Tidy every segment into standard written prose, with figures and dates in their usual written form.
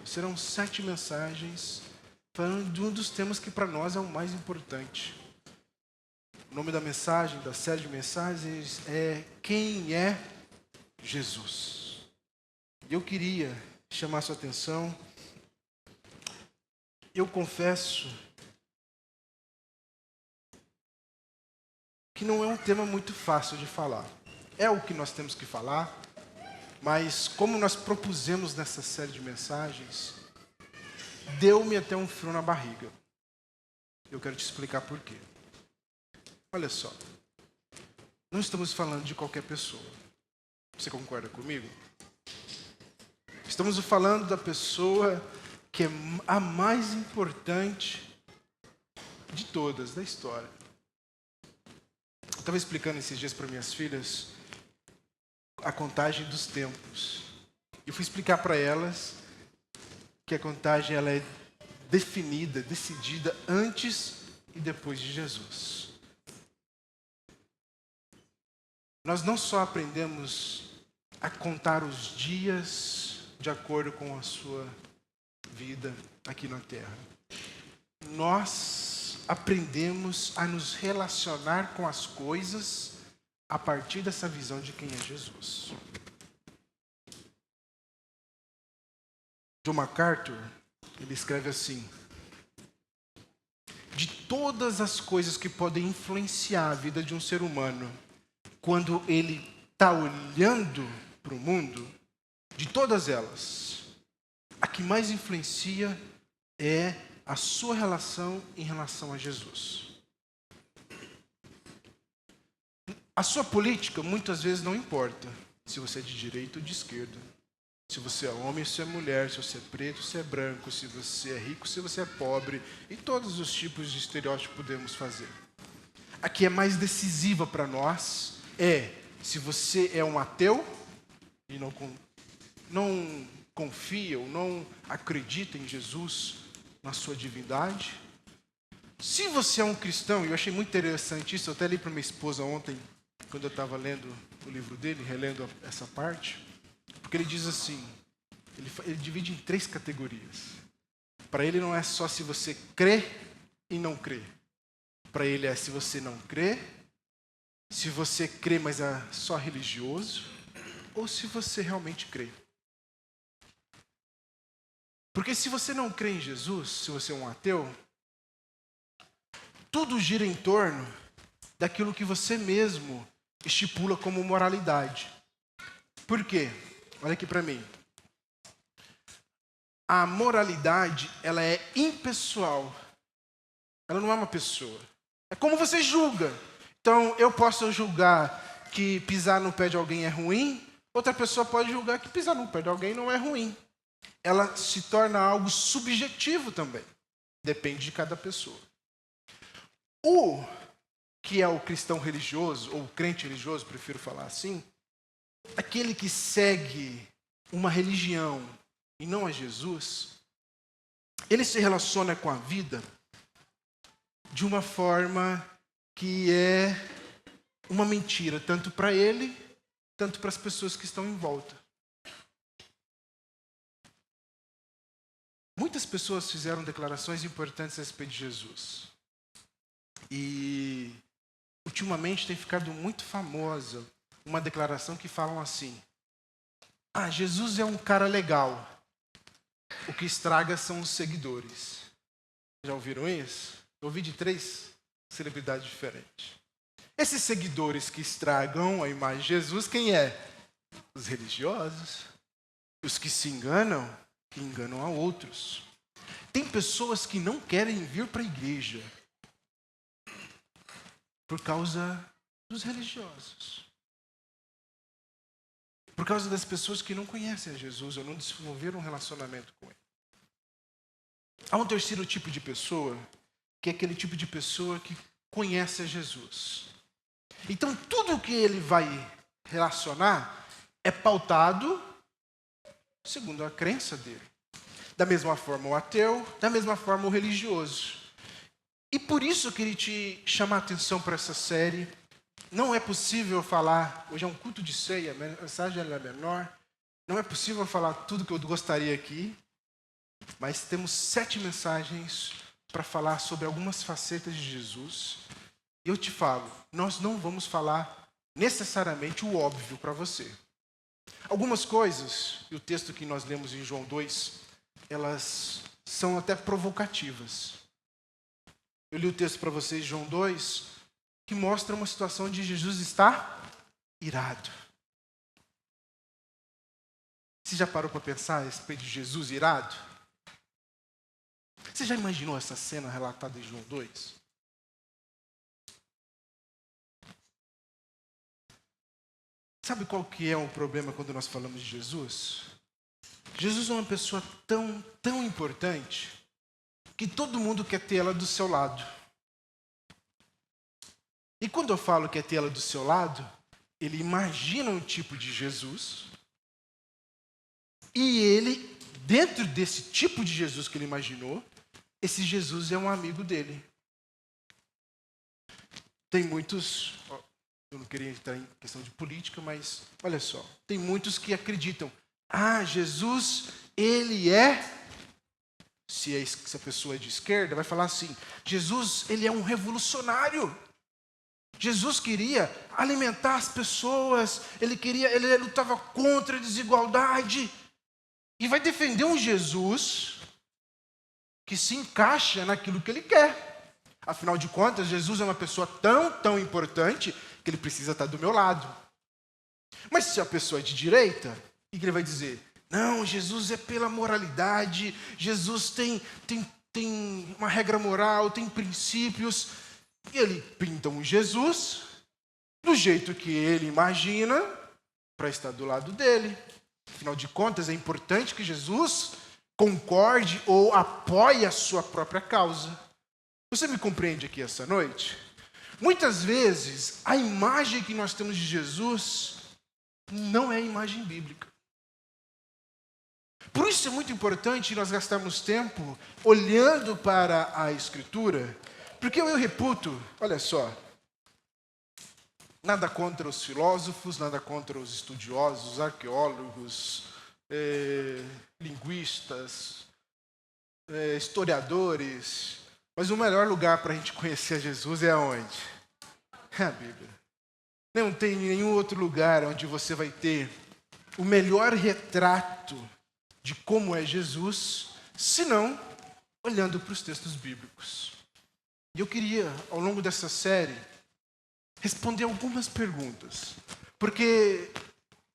Serão 7 mensagens falando de um dos temas que para nós é o mais importante. O nome da mensagem, da série de mensagens é Quem é Jesus? E eu queria chamar sua atenção. Eu confesso que não é um tema muito fácil de falar. É o que nós temos que falar, mas como nós propusemos nessa série de mensagens, deu-me até um frio na barriga. Eu quero te explicar por quê. Olha só, não estamos falando de qualquer pessoa. Você concorda comigo? Estamos falando da pessoa que é a mais importante de todas da história. Eu estava explicando esses dias para minhas filhas a contagem dos tempos. Eu fui explicar para elas que a contagem ela é definida, decidida antes e depois de Jesus. Nós não só aprendemos a contar os dias de acordo com a sua vida aqui na Terra. Nós aprendemos a nos relacionar com as coisas a partir dessa visão de quem é Jesus. John MacArthur, ele escreve assim: de todas as coisas que podem influenciar a vida de um ser humano, quando ele está olhando para o mundo, de todas elas, a que mais influencia é a sua relação em relação a Jesus. A sua política muitas vezes não importa se você é de direita ou de esquerda. Se você é homem, se é mulher, se você é preto, se é branco, se você é rico, se você é pobre, e todos os tipos de estereótipos podemos fazer. A que é mais decisiva para nós é se você é um ateu e não confia ou não acredita em Jesus, na sua divindade. Se você é um cristão, e eu achei muito interessante isso, eu até li para minha esposa ontem, quando eu estava lendo o livro dele, relendo essa parte, porque ele diz assim, ele divide em 3 categorias. Para ele não é só se você crê e não crê. Para ele é se você não crê, se você crê, mas é só religioso, ou se você realmente crê. Porque se você não crê em Jesus, se você é um ateu, tudo gira em torno daquilo que você mesmo estipula como moralidade. Por quê? Olha aqui para mim. A moralidade, ela é impessoal. Ela não é uma pessoa. É como você julga. Então, eu posso julgar que pisar no pé de alguém é ruim, outra pessoa pode julgar que pisar no pé de alguém não é ruim. Ela se torna algo subjetivo também. Depende de cada pessoa. O que é o cristão religioso, ou o crente religioso, prefiro falar assim, aquele que segue uma religião e não a Jesus, ele se relaciona com a vida de uma forma que é uma mentira, tanto para ele, tanto para as pessoas que estão em volta. Muitas pessoas fizeram declarações importantes a respeito de Jesus. E ultimamente tem ficado muito famosa uma declaração que falam assim: Jesus é um cara legal. O que estraga são os seguidores. Já ouviram isso? Eu ouvi de 3 celebridades diferentes. Esses seguidores que estragam a imagem de Jesus, quem é? Os religiosos. Os que se enganam, que enganam a outros. Tem pessoas que não querem vir para a igreja por causa dos religiosos. Por causa das pessoas que não conhecem a Jesus ou não desenvolveram um relacionamento com ele. Há um terceiro tipo de pessoa, que é aquele tipo de pessoa que conhece a Jesus. Então, tudo que ele vai relacionar é pautado segundo a crença dele. Da mesma forma o ateu, da mesma forma o religioso. E por isso eu queria te chamar a atenção para essa série. Não é possível falar, hoje é um culto de ceia, a mensagem é menor. Não é possível falar tudo que eu gostaria aqui. Mas temos 7 mensagens para falar sobre algumas facetas de Jesus. E eu te falo, nós não vamos falar necessariamente o óbvio para você. Algumas coisas, e o texto que nós lemos em João 2, elas são até provocativas. Eu li o texto para vocês, João 2, que mostra uma situação onde Jesus está irado. Você já parou para pensar a respeito de Jesus irado? Você já imaginou essa cena relatada em João 2? Sabe qual que é o problema quando nós falamos de Jesus? Jesus é uma pessoa tão importante que todo mundo quer ter ela do seu lado. E quando eu falo que é ter ela do seu lado, ele imagina um tipo de Jesus e ele, dentro desse tipo de Jesus que ele imaginou, esse Jesus é um amigo dele. Tem muitos, eu não queria entrar em questão de política, mas olha só, tem muitos que acreditam, Jesus, ele é, se a pessoa é de esquerda, vai falar assim, Jesus, ele é um revolucionário. Jesus queria alimentar as pessoas, ele lutava contra a desigualdade, e vai defender um Jesus que se encaixa naquilo que ele quer. Afinal de contas, Jesus é uma pessoa tão importante que ele precisa estar do meu lado. Mas se a pessoa é de direita, o que ele vai dizer? Não, Jesus é pela moralidade, Jesus tem uma regra moral, tem princípios. E ele pinta um Jesus do jeito que ele imagina para estar do lado dele. Afinal de contas, é importante que Jesus concorde ou apoie a sua própria causa. Você me compreende aqui essa noite? Muitas vezes, a imagem que nós temos de Jesus não é a imagem bíblica. Por isso é muito importante nós gastarmos tempo olhando para a Escritura, porque eu reputo, olha só, nada contra os filósofos, nada contra os estudiosos, arqueólogos, linguistas, historiadores, mas o melhor lugar para a gente conhecer Jesus é aonde? É a Bíblia. Não tem nenhum outro lugar onde você vai ter o melhor retrato de como é Jesus, senão olhando para os textos bíblicos. E eu queria, ao longo dessa série, responder algumas perguntas. Porque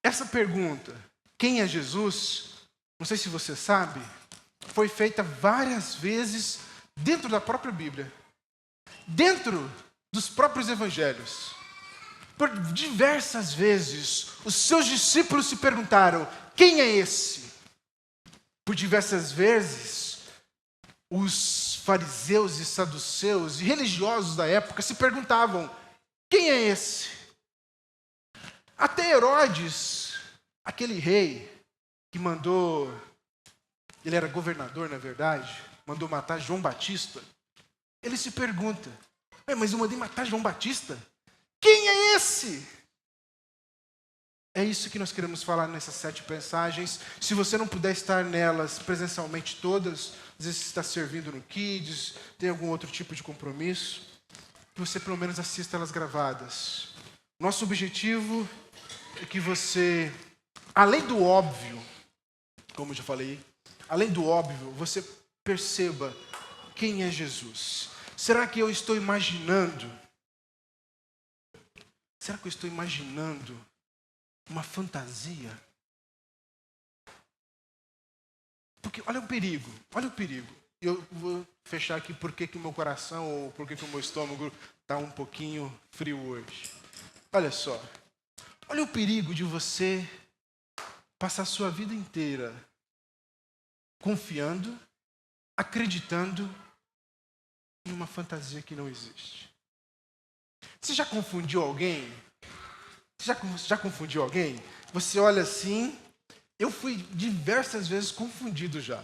essa pergunta, quem é Jesus? Não sei se você sabe, foi feita várias vezes dentro da própria Bíblia. Dentro dos próprios evangelhos. Por diversas vezes, os seus discípulos se perguntaram, quem é esse? Por diversas vezes, os fariseus e saduceus e religiosos da época se perguntavam, quem é esse? Até Herodes, aquele rei que mandou, ele era governador na verdade, mandou matar João Batista, ele se pergunta, mas eu mandei matar João Batista? Quem é esse? É isso que nós queremos falar nessas 7 mensagens. Se você não puder estar nelas presencialmente todas, às vezes você está servindo no Kids, tem algum outro tipo de compromisso, que você pelo menos assista elas gravadas. Nosso objetivo é que você, além do óbvio, como eu já falei, além do óbvio, você perceba quem é Jesus. Será que eu estou imaginando? Será que eu estou imaginando uma fantasia? Porque olha o perigo. Eu vou fechar aqui porque que o meu coração ou porque que o meu estômago está um pouquinho frio hoje. Olha só. Olha o perigo de você passar a sua vida inteira confiando, acreditando em uma fantasia que não existe. Você já confundiu alguém? Já confundiu alguém? Você olha assim, eu fui diversas vezes confundido já.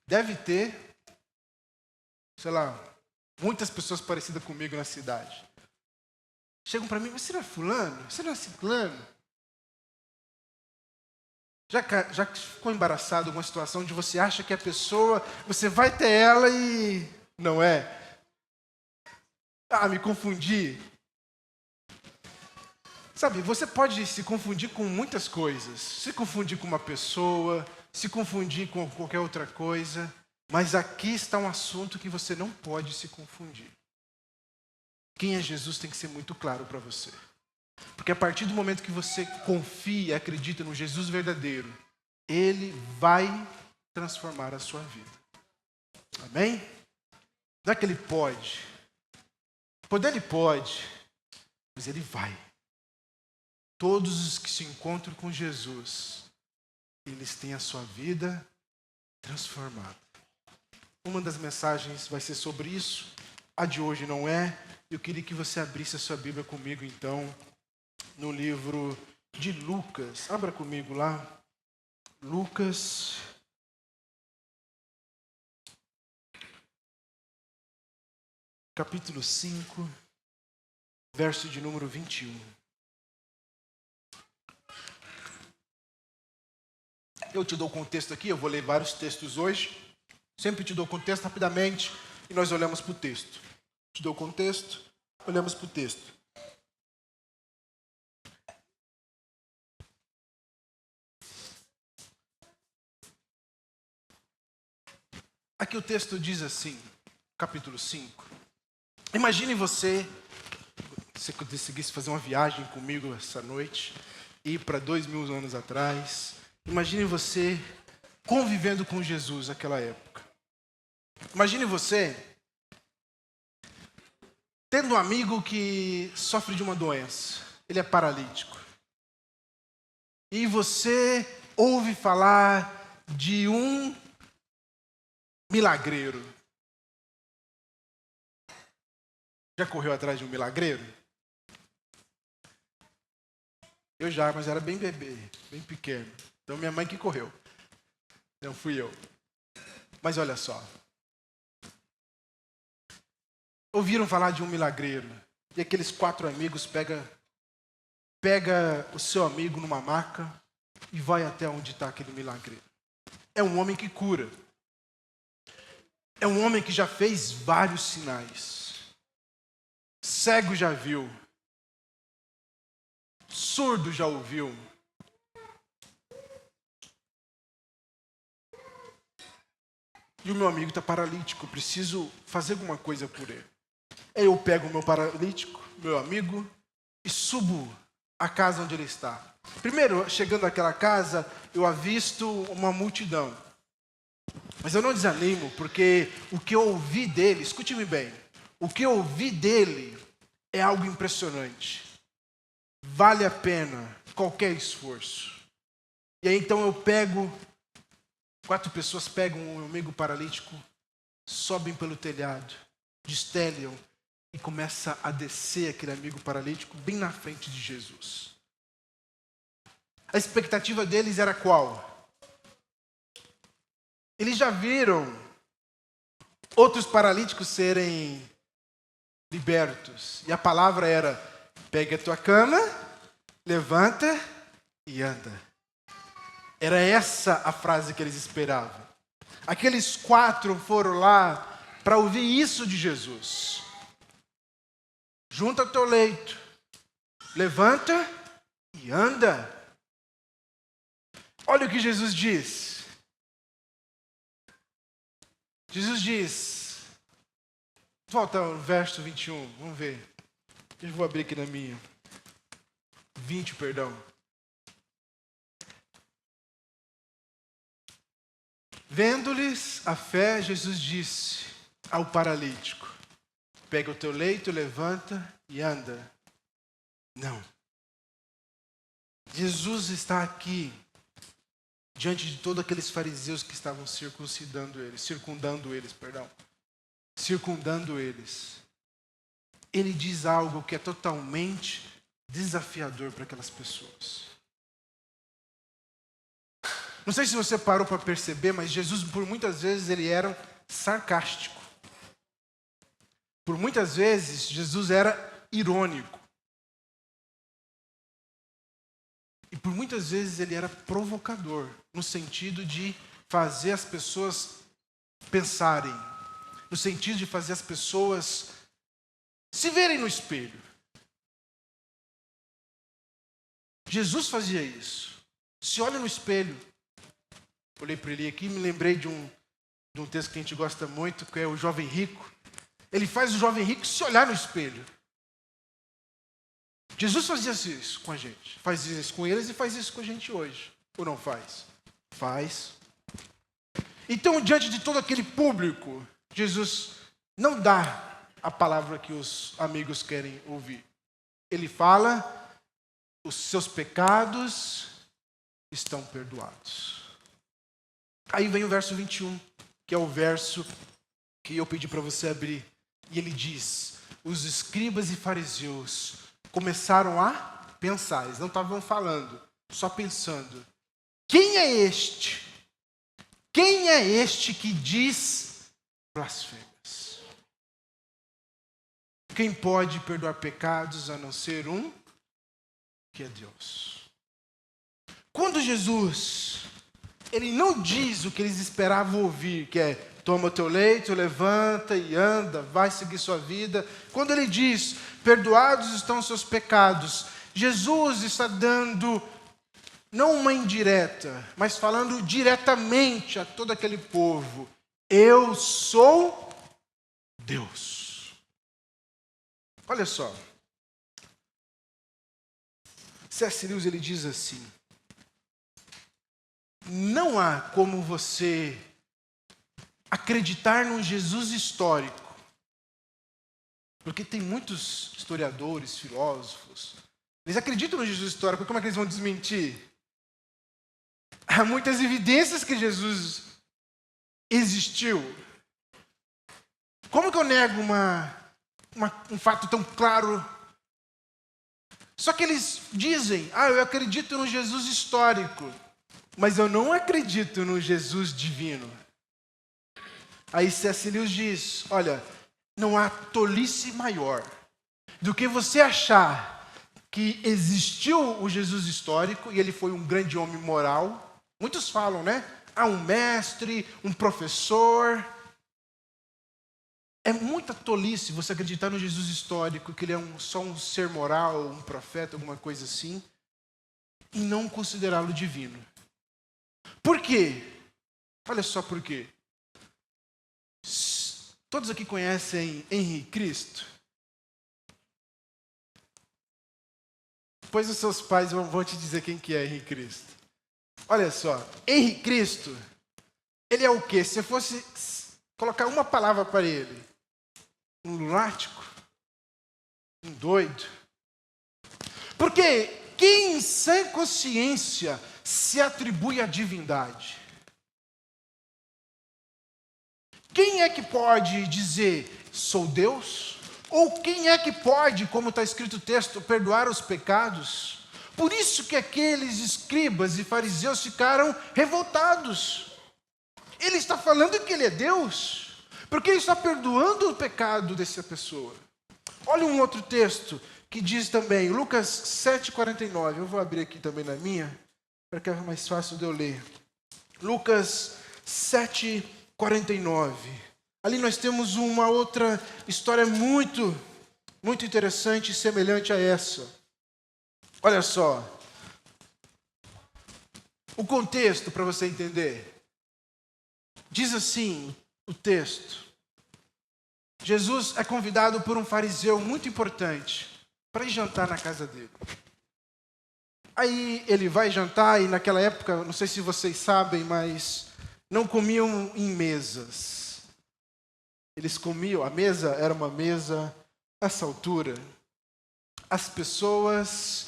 Deve ter, sei lá, muitas pessoas parecidas comigo na cidade. Chegam para mim, mas você não é fulano? Você não é ciclano? Já ficou embaraçado com uma situação onde você acha que a pessoa, você vai ter ela e não é? Ah, me confundi. Sabe, você pode se confundir com muitas coisas. Se confundir com uma pessoa, se confundir com qualquer outra coisa. Mas aqui está um assunto que você não pode se confundir. Quem é Jesus tem que ser muito claro para você. Porque a partir do momento que você confia e acredita no Jesus verdadeiro, Ele vai transformar a sua vida. Amém? Não é que Ele pode. Poder Ele pode, mas Ele vai. Todos os que se encontram com Jesus, eles têm a sua vida transformada. Uma das mensagens vai ser sobre isso. A de hoje não é. Eu queria que você abrisse a sua Bíblia comigo, então, no livro de Lucas. Abra comigo lá. Lucas. Capítulo 5, verso de número 21. Eu te dou o contexto aqui, eu vou ler vários textos hoje. Sempre te dou o contexto rapidamente e nós olhamos para o texto. Te dou o contexto, olhamos para o texto. Aqui o texto diz assim, capítulo 5. Imagine você conseguisse fazer uma viagem comigo essa noite, ir para 2000 anos atrás. Imagine você convivendo com Jesus naquela época. Imagine você tendo um amigo que sofre de uma doença. Ele é paralítico. E você ouve falar de um milagreiro. Já correu atrás de um milagreiro? Eu já, mas era bem bebê, bem pequeno. Então minha mãe que correu. Não fui eu. Mas olha só. Ouviram falar de um milagreiro. E aqueles 4 amigos pega o seu amigo numa maca e vai até onde está aquele milagreiro. É um homem que cura. É um homem que já fez vários sinais. Cego já viu. Surdo já ouviu. E o meu amigo está paralítico. Eu preciso fazer alguma coisa por ele. Aí eu pego o meu paralítico, meu amigo, e subo à casa onde ele está. Primeiro, chegando àquela casa, eu avisto uma multidão. Mas eu não desanimo, porque o que eu ouvi dele, escute-me bem, o que eu ouvi dele é algo impressionante. Vale a pena qualquer esforço. E aí então 4 pessoas pegam um amigo paralítico, sobem pelo telhado, destelham e começa a descer aquele amigo paralítico bem na frente de Jesus. A expectativa deles era qual? Eles já viram outros paralíticos serem libertos. E a palavra era: pega a tua cama, levanta e anda. Era essa a frase que eles esperavam. Aqueles 4 foram lá para ouvir isso de Jesus. Junta o teu leito, levanta e anda. Olha o que Jesus diz. Jesus diz, volta ao verso 21, vamos ver. Eu vou abrir aqui na minha. 20, perdão. Vendo-lhes a fé, Jesus disse ao paralítico: pega o teu leito, levanta e anda. Não. Jesus está aqui diante de todos aqueles fariseus que estavam circundando eles. Ele diz algo que é totalmente desafiador para aquelas pessoas. Não sei se você parou para perceber, mas Jesus, por muitas vezes, ele era sarcástico. Por muitas vezes, Jesus era irônico. E E por muitas vezes ele era provocador, no sentido de fazer as pessoas pensarem, no sentido de fazer as pessoas se verem no espelho. Jesus fazia isso. Se olha no espelho. Olhei para ele aqui e me lembrei de um texto que a gente gosta muito, que é o Jovem Rico. Ele faz o jovem rico se olhar no espelho. Jesus fazia isso com a gente. Faz isso com eles e faz isso com a gente hoje. Ou não faz? Faz. Então, diante de todo aquele público, Jesus não dá a palavra que os amigos querem ouvir. Ele fala, os seus pecados estão perdoados. Aí vem o verso 21, que é o verso que eu pedi para você abrir. E ele diz, os escribas e fariseus começaram a pensar, eles não estavam falando, só pensando. Quem é este? Quem é este que diz blasfêmias? Quem pode perdoar pecados a não ser um que é Deus? Quando Jesus, ele não diz o que eles esperavam ouvir, que é toma o teu leito, levanta e anda, vai seguir sua vida. Quando ele diz, perdoados estão os seus pecados, Jesus está dando não uma indireta, mas falando diretamente a todo aquele povo. Eu sou Deus. Olha só. C.S. Lewis, ele diz assim, não há como você acreditar num Jesus histórico, porque tem muitos historiadores, filósofos, eles acreditam no Jesus histórico, como é que eles vão desmentir? Há muitas evidências que Jesus existiu. Como que eu nego um fato tão claro? Só que eles dizem, eu acredito no Jesus histórico, mas eu não acredito no Jesus divino. Aí C.S. Lewis diz, olha, não há tolice maior do que você achar que existiu o Jesus histórico e ele foi um grande homem moral. Muitos falam, né? Um mestre, um professor. É muita tolice você acreditar no Jesus histórico, que ele é só um ser moral, um profeta, alguma coisa assim, e não considerá-lo divino. Por quê? Olha só por quê. Todos aqui conhecem Henri Cristo? Depois os seus pais vão te dizer quem que é Henri Cristo. Olha só, Henri Cristo, ele é o quê? Se eu fosse colocar uma palavra para ele, um lunático, um doido. Porque quem em sã consciência se atribui à divindade? Quem é que pode dizer, sou Deus? Ou quem é que pode, como está escrito no texto, perdoar os pecados? Por isso que aqueles escribas e fariseus ficaram revoltados. Ele está falando que ele é Deus, porque ele está perdoando o pecado dessa pessoa. Olha um outro texto que diz também, Lucas 7,49. Eu vou abrir aqui também na minha, para que é mais fácil de eu ler. Lucas 7,49. Ali nós temos uma outra história muito interessante e semelhante a essa. Olha só. O contexto para você entender. Diz assim o texto. Jesus é convidado por um fariseu muito importante para ir jantar na casa dele. Aí ele vai jantar e naquela época, não sei se vocês sabem, mas não comiam em mesas. Eles comiam, a mesa era uma mesa essa altura. As pessoas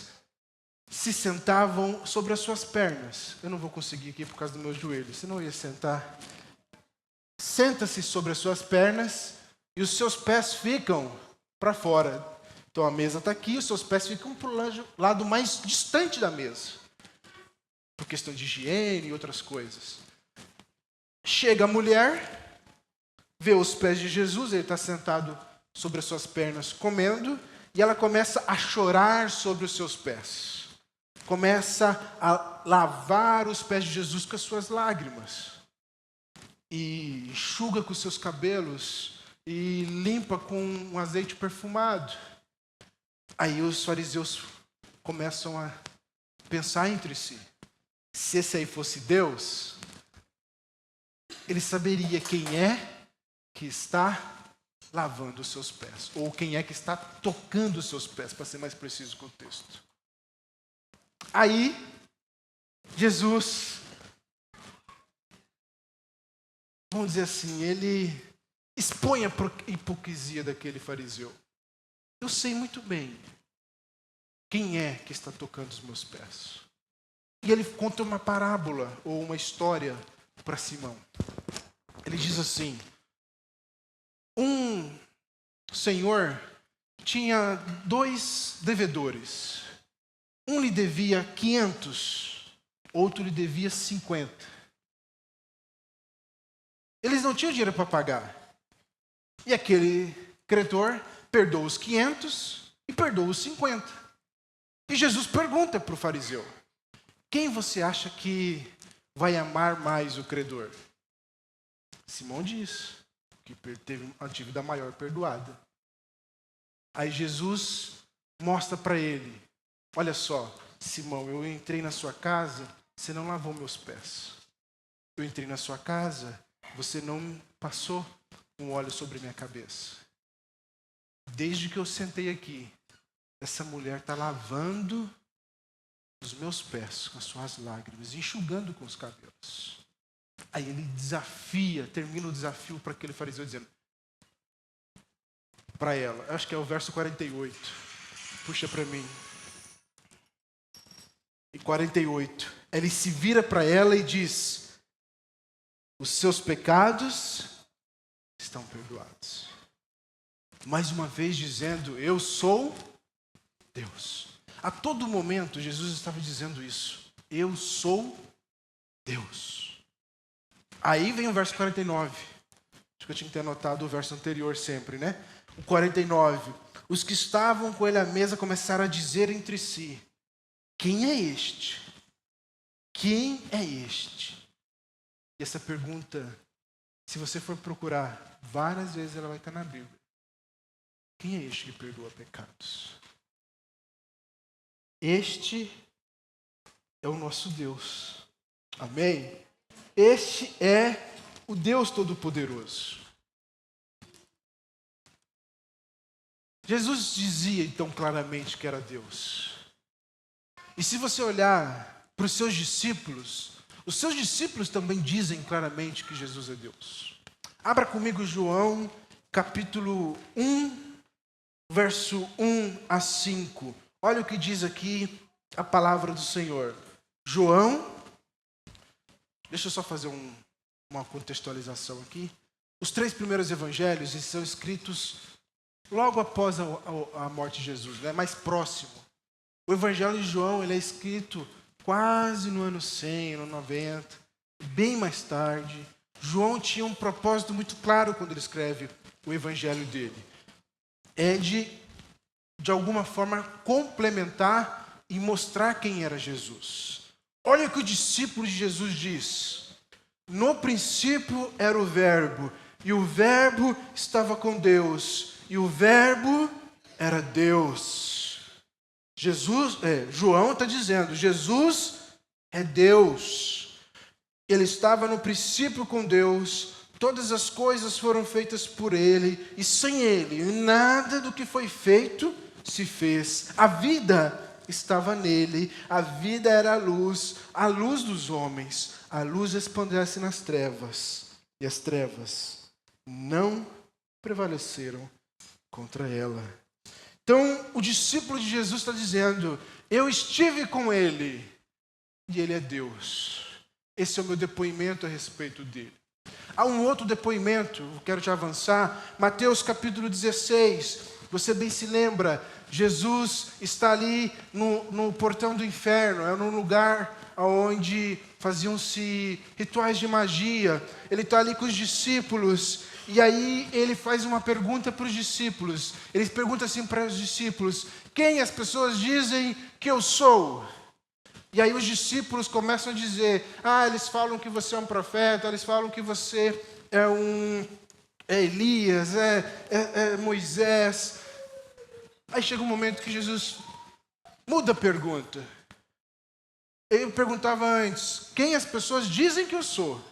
se sentavam sobre as suas pernas. Eu não vou conseguir aqui por causa do meu joelho, senão eu ia sentar. Senta-se sobre as suas pernas e os seus pés ficam para fora. Então a mesa está aqui, os seus pés ficam para o lado mais distante da mesa. Por questão de higiene e outras coisas. Chega a mulher, vê os pés de Jesus, ele está sentado sobre as suas pernas comendo, e ela começa a chorar sobre os seus pés. começa a lavar os pés de Jesus com as suas lágrimas. E enxuga com os seus cabelos e limpa com um azeite perfumado. Aí os fariseus começam a pensar entre si. Se esse aí fosse Deus, ele saberia quem é que está lavando os seus pés. Ou quem é que está tocando os seus pés, para ser mais preciso com o texto. Aí, Jesus, vamos dizer assim, ele expõe a hipocrisia daquele fariseu. Eu sei muito bem quem é que está tocando os meus pés. E ele conta uma parábola ou uma história para Simão. Ele diz assim: um senhor tinha 2 devedores. Um lhe devia 500, outro lhe devia 50. Eles não tinham dinheiro para pagar. E aquele credor perdoa os 500 e perdoa os 50. E Jesus pergunta para o fariseu: quem você acha que vai amar mais o credor? Simão diz que teve uma dívida maior perdoada. Aí Jesus mostra para ele: olha só, Simão, eu entrei na sua casa, você não lavou meus pés. Eu entrei na sua casa, você não passou um óleo sobre minha cabeça. Desde que eu sentei aqui, essa mulher está lavando os meus pés com as suas lágrimas, enxugando com os cabelos. Aí ele termina o desafio para aquele fariseu dizendo para ela, acho que é o verso 48, puxa para mim. E 48, ele se vira para ela e diz: os seus pecados estão perdoados. Mais uma vez dizendo: eu sou Deus. A todo momento Jesus estava dizendo isso: eu sou Deus. Aí vem o verso 49. Acho que eu tinha que ter anotado o verso anterior sempre, né? O 49. Os que estavam com ele à mesa começaram a dizer entre si: quem é este? Quem é este? E essa pergunta, se você for procurar várias vezes, ela vai estar na Bíblia. Quem é este que perdoa pecados? Este é o nosso Deus. Amém? Este é o Deus Todo-Poderoso. Jesus dizia então claramente que era Deus. E se você olhar para os seus discípulos também dizem claramente que Jesus é Deus. Abra comigo João, capítulo 1, verso 1 a 5. Olha o que diz aqui a palavra do Senhor. João, deixa eu só fazer uma contextualização aqui. Os 3 primeiros evangelhos são escritos logo após a morte de Jesus, né? Mais próximo. O evangelho de João ele é escrito quase no ano 100, no 90, bem mais tarde. João tinha um propósito muito claro quando ele escreve o evangelho dele. É de alguma forma, complementar e mostrar quem era Jesus. Olha o que o discípulo de Jesus diz: no princípio era o Verbo, e o Verbo estava com Deus, e o Verbo era Deus. João está dizendo, Jesus é Deus. Ele estava no princípio com Deus, todas as coisas foram feitas por Ele, e sem Ele, nada do que foi feito se fez. A vida estava nele, a vida era a luz dos homens. A luz resplandece nas trevas, e as trevas não prevaleceram contra ela. Então, o discípulo de Jesus está dizendo: eu estive com ele, e ele é Deus. Esse é o meu depoimento a respeito dele. Há um outro depoimento, eu quero te avançar, Mateus capítulo 16, você bem se lembra, Jesus está ali no portão do inferno, é num lugar onde faziam-se rituais de magia, ele está ali com os discípulos, e aí ele faz uma pergunta para os discípulos, ele pergunta assim para os discípulos: quem as pessoas dizem que eu sou? E aí os discípulos começam a dizer, eles falam que você é um profeta, eles falam que você é Elias, é Moisés. Aí chega um momento que Jesus muda a pergunta. Ele perguntava antes, quem as pessoas dizem que eu sou?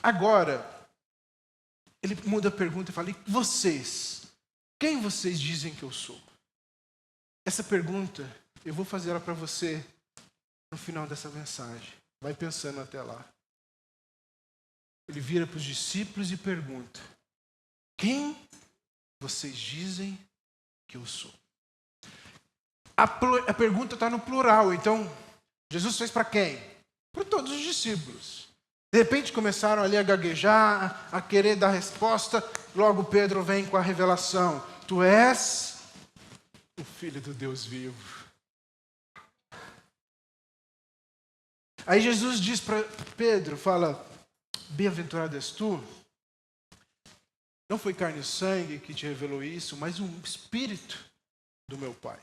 Agora, ele muda a pergunta e fala, e vocês? Quem vocês dizem que eu sou? Essa pergunta, eu vou fazer ela para você no final dessa mensagem. Vai pensando até lá. Ele vira para os discípulos e pergunta, quem vocês dizem que eu sou? A pergunta está no plural, então Jesus fez para quem? Para todos os discípulos. De repente começaram ali a gaguejar, a querer dar resposta. Logo Pedro vem com a revelação. Tu és o Filho do Deus vivo. Aí Jesus diz para Pedro, fala, bem-aventurado és tu. Não foi carne e sangue que te revelou isso, mas um Espírito do meu Pai.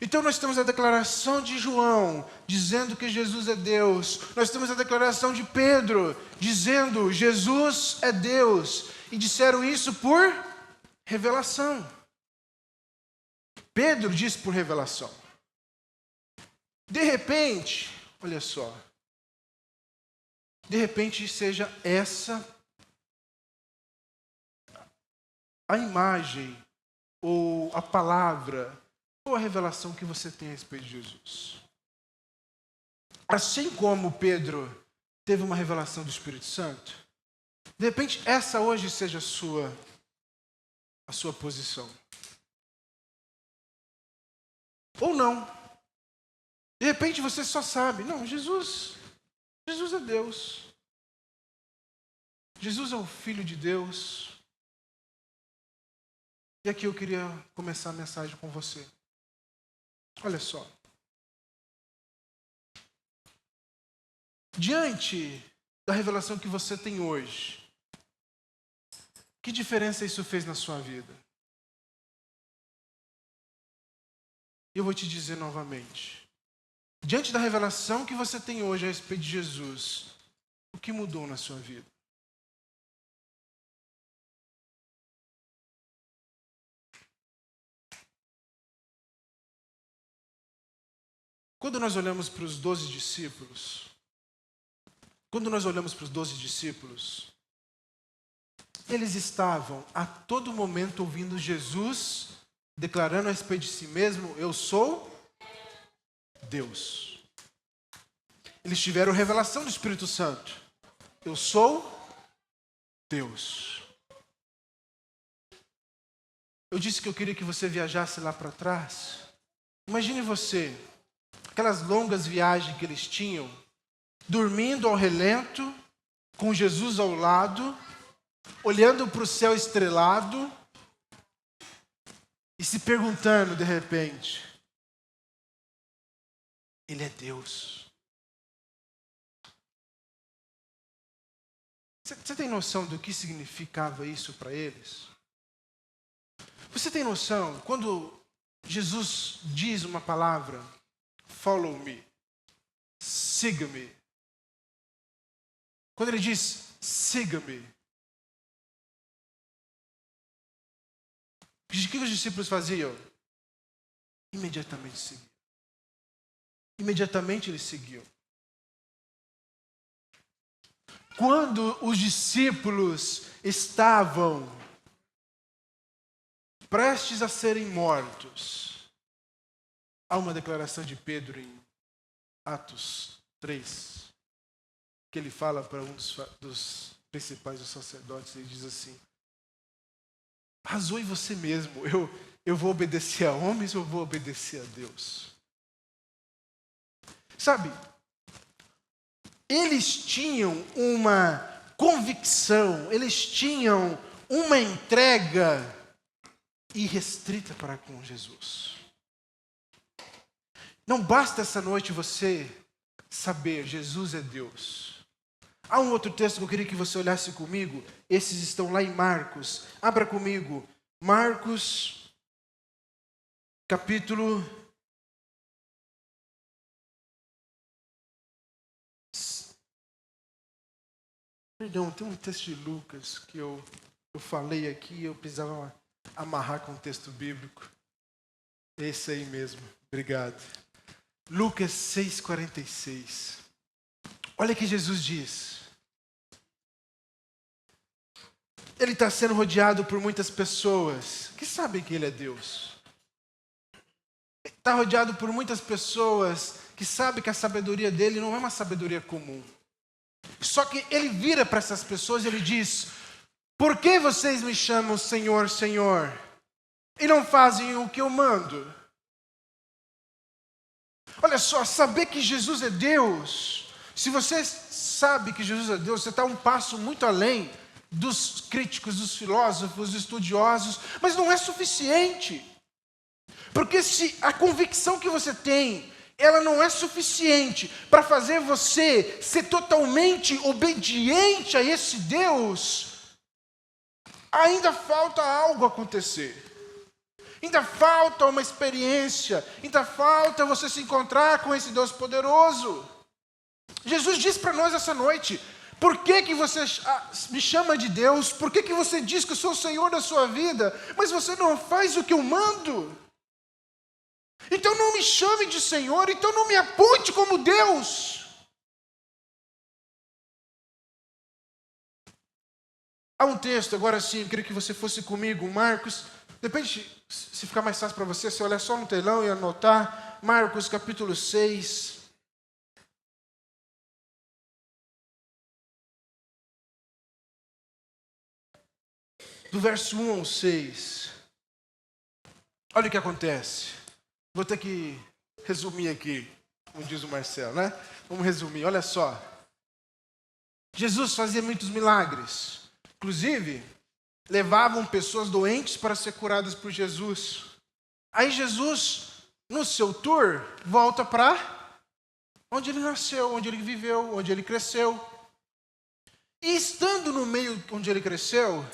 Então nós temos a declaração de João, dizendo que Jesus é Deus. Nós temos a declaração de Pedro, dizendo Jesus é Deus. E disseram isso por revelação. Pedro disse por revelação. De repente, olha só. De repente seja essa a imagem, ou a palavra, ou a revelação que você tem a respeito de Jesus. Assim como Pedro teve uma revelação do Espírito Santo, de repente essa hoje seja a sua posição. Ou não. De repente você só sabe, não, Jesus é Deus. Jesus é o Filho de Deus. E aqui eu queria começar a mensagem com você. Olha só. Diante da revelação que você tem hoje, que diferença isso fez na sua vida? Eu vou te dizer novamente. Diante da revelação que você tem hoje a respeito de Jesus, o que mudou na sua vida? Quando nós olhamos para os 12 discípulos, eles estavam a todo momento ouvindo Jesus declarando a respeito de si mesmo, eu sou Deus. Eles tiveram revelação do Espírito Santo. Eu sou Deus. Eu disse que eu queria que você viajasse lá para trás. Imagine você, aquelas longas viagens que eles tinham, dormindo ao relento, com Jesus ao lado, olhando para o céu estrelado e se perguntando de repente, Ele é Deus. Você tem noção do que significava isso para eles? Você tem noção, quando Jesus diz uma palavra, follow me, siga-me. Quando ele diz, siga-me, o que os discípulos faziam? Imediatamente seguiam. Imediatamente eles seguiam. Quando os discípulos estavam prestes a serem mortos, há uma declaração de Pedro em Atos 3, que ele fala para um dos principais dos sacerdotes, ele diz assim, razoe você mesmo, eu vou obedecer a homens ou vou obedecer a Deus? Sabe, eles tinham uma convicção, eles tinham uma entrega irrestrita para com Jesus. Não basta essa noite você saber, Jesus é Deus. Há um outro texto que eu queria que você olhasse comigo, esses estão lá em Marcos. Abra comigo, Marcos, capítulo Perdão, tem um texto de Lucas que eu falei aqui e eu precisava amarrar com o texto bíblico. Esse aí mesmo, obrigado. Lucas 6,46. Olha o que Jesus diz. Ele está sendo rodeado por muitas pessoas que sabem que Ele é Deus. Está rodeado por muitas pessoas que sabem que a sabedoria dele não é uma sabedoria comum. Só que ele vira para essas pessoas e ele diz: por que vocês me chamam Senhor, Senhor, e não fazem o que eu mando? Olha só, saber que Jesus é Deus, se você sabe que Jesus é Deus, você está um passo muito além dos críticos, dos filósofos, dos estudiosos, mas não é suficiente. Porque se a convicção que você tem, ela não é suficiente para fazer você ser totalmente obediente a esse Deus, ainda falta algo acontecer. Ainda falta uma experiência, ainda falta você se encontrar com esse Deus poderoso. Jesus diz para nós essa noite: por que você me chama de Deus? Por que você diz que eu sou o Senhor da sua vida, mas você não faz o que eu mando? Então não me chame de Senhor, então não me aponte como Deus. Há um texto, agora sim, eu queria que você fosse comigo, Marcos. Depende, se ficar mais fácil para você, se olhar só no telão e anotar. Marcos capítulo 6. Do verso 1 ao 6. Olha o que acontece. Vou ter que resumir aqui, como diz o Marcelo, né? Vamos resumir, olha só. Jesus fazia muitos milagres. Inclusive, levavam pessoas doentes para ser curadas por Jesus. Aí Jesus, no seu tour, volta para onde ele nasceu, onde ele viveu, onde ele cresceu. E estando no meio onde ele cresceu,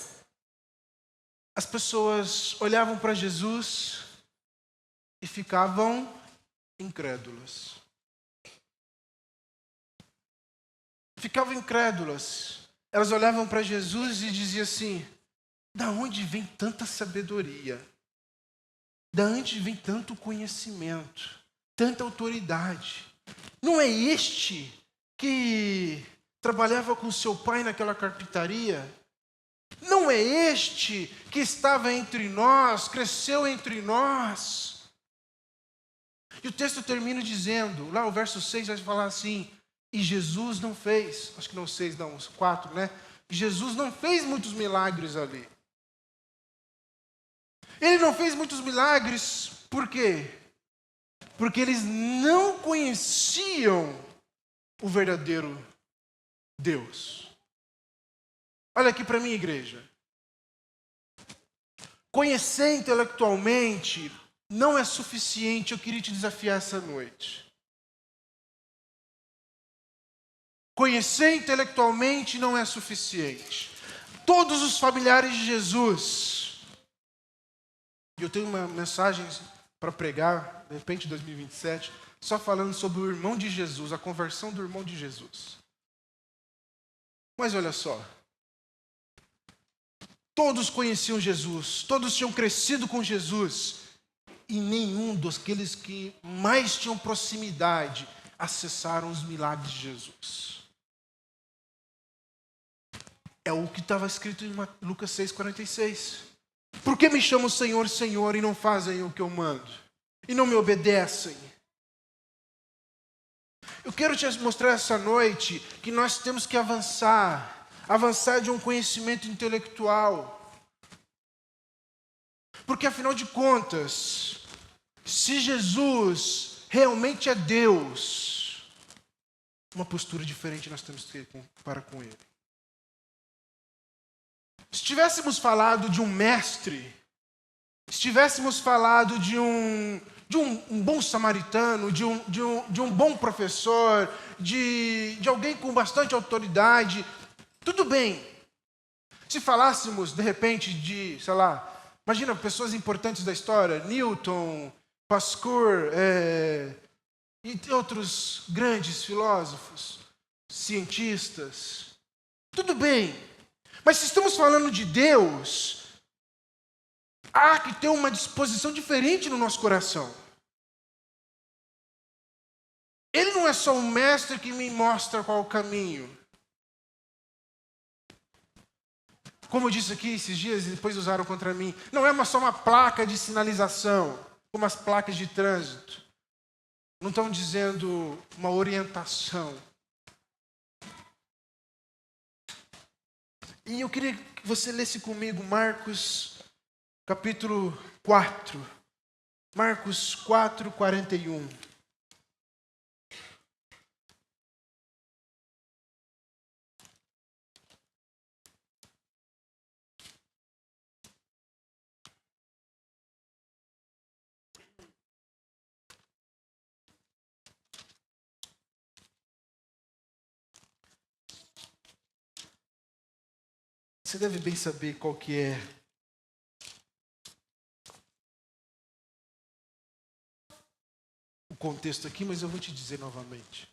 as pessoas olhavam para Jesus e ficavam incrédulas. Ficavam incrédulas. Elas olhavam para Jesus e diziam assim: da onde vem tanta sabedoria? Da onde vem tanto conhecimento? Tanta autoridade? Não é este que trabalhava com seu pai naquela carpintaria? Não é este que estava entre nós, cresceu entre nós? E o texto termina dizendo, lá o verso 6 vai falar assim: e Jesus não fez, acho que não 6 não, os 4, né? Jesus não fez muitos milagres ali. Ele não fez muitos milagres, por quê? Porque eles não conheciam o verdadeiro Deus. Olha aqui para mim, igreja. Conhecer intelectualmente não é suficiente, eu queria te desafiar essa noite. Conhecer intelectualmente não é suficiente. Todos os familiares de Jesus, e eu tenho uma mensagem para pregar, de repente em 2027, só falando sobre o irmão de Jesus, a conversão do irmão de Jesus. Mas olha só, todos conheciam Jesus, todos tinham crescido com Jesus, e nenhum daqueles que mais tinham proximidade acessaram os milagres de Jesus. É o que estava escrito em Lucas 6,46. Por que me chamam Senhor, Senhor, e não fazem o que eu mando? E não me obedecem? Eu quero te mostrar essa noite que nós temos que avançar de um conhecimento intelectual. Porque afinal de contas, se Jesus realmente é Deus, uma postura diferente nós temos que ter para com Ele. Se tivéssemos falado de um mestre, se tivéssemos falado de um bom samaritano, de um bom professor, de alguém com bastante autoridade, tudo bem. Se falássemos, de repente, de, sei lá, imagina pessoas importantes da história, Newton, Pasteur, e outros grandes filósofos, cientistas, Tudo bem. Mas se estamos falando de Deus, há que ter uma disposição diferente no nosso coração. Ele não é só um mestre que me mostra qual o caminho. Como eu disse aqui esses dias, e depois usaram contra mim, não é só uma placa de sinalização, como as placas de trânsito. Não estão dizendo uma orientação. E eu queria que você lesse comigo Marcos, capítulo 4. Marcos 4, 41. Você deve bem saber qual que é o contexto aqui, mas eu vou te dizer novamente.